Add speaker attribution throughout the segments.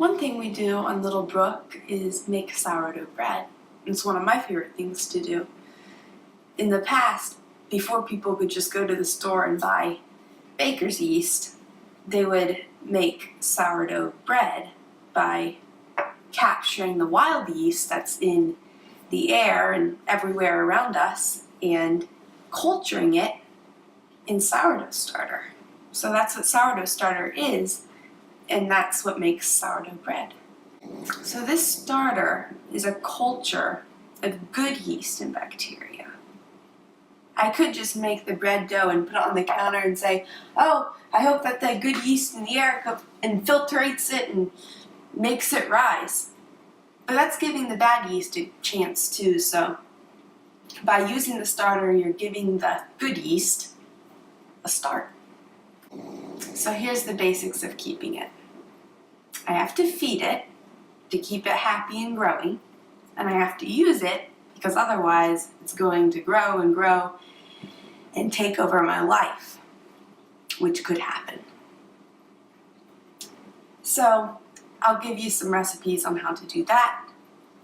Speaker 1: One thing we do on Little Brook is make sourdough bread. It's one of my favorite things to do. In the past, before people could just go to the store and buy baker's yeast, they would make sourdough bread by capturing the wild yeast that's in the air and everywhere around us and culturing it in sourdough starter. So that's what sourdough starter is, and that's what makes sourdough bread. So this starter is a culture of good yeast and bacteria. I could just make the bread dough and put it on the counter and say, oh, I hope that the good yeast in the air infiltrates it and makes it rise. But that's giving the bad yeast a chance too, so by using the starter, you're giving the good yeast a start. So here's the basics of keeping it. I have to feed it to keep it happy and growing, and I have to use it because otherwise it's going to grow and grow and take over my life, which could happen. So I'll give you some recipes on how to do that.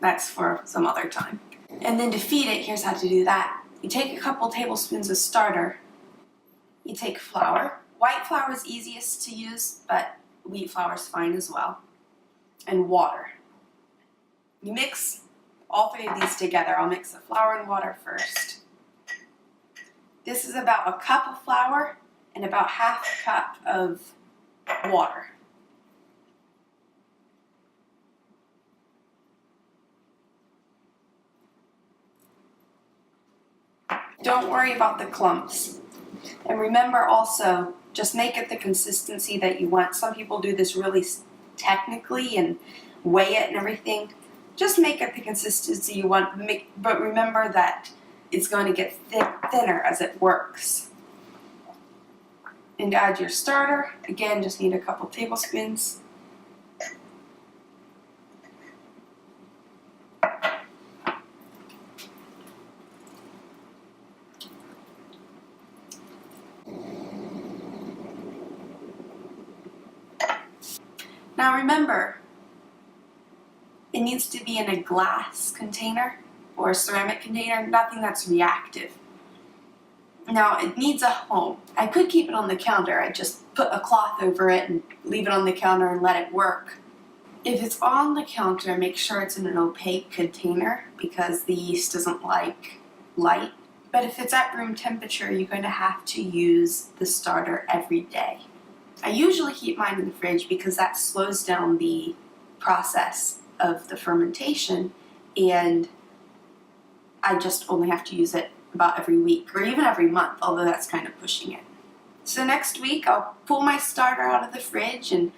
Speaker 1: That's for some other time. And then to feed it, here's how to do that. You take a couple tablespoons of starter. You take flour. White flour is easiest to use, but wheat flour is fine as well. And water. You mix all three of these together. I'll mix the flour and water first. This is about a cup of flour and about half a cup of water. Don't worry about the clumps. And remember also, just make it the consistency that you want. Some people do this really technically and weigh it and everything. Just make it the consistency you want, but remember that it's going to get thinner as it works. And add your starter. Again, just need a couple tablespoons. Now remember, it needs to be in a glass container or a ceramic container, nothing that's reactive. Now it needs a home. I could keep it on the counter. I just put a cloth over it and leave it on the counter and let it work. If it's on the counter, make sure it's in an opaque container because the yeast doesn't like light. But if it's at room temperature, you're going to have to use the starter every day. I usually keep mine in the fridge because that slows down the process of the fermentation, and I just only have to use it about every week or even every month, although that's kind of pushing it. So next week I'll pull my starter out of the fridge and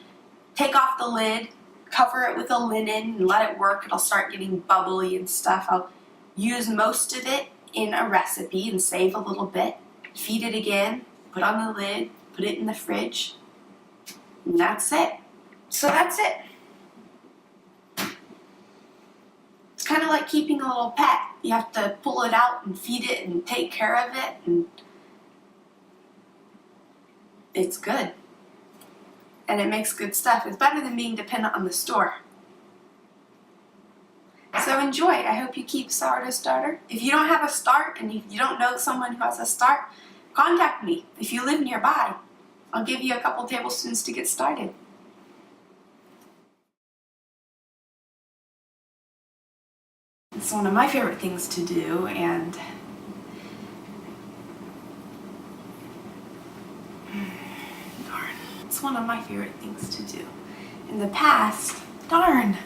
Speaker 1: take off the lid, cover it with a linen and let it work. It'll start getting bubbly and stuff. I'll use most of it in a recipe and save a little bit, feed it again, put on the lid, put it in the fridge. And that's it. So that's it. It's kind of like keeping a little pet. You have to pull it out and feed it and take care of it, and it's good. And it makes good stuff. It's better than being dependent on the store. So enjoy. I hope you keep sourdough starter. If you don't have a start and if you don't know someone who has a start, contact me. If you live nearby, I'll give you a couple tablespoons to get started. It's one of my favorite things to do, and darn, it's one of my favorite things to do. In the past, darn.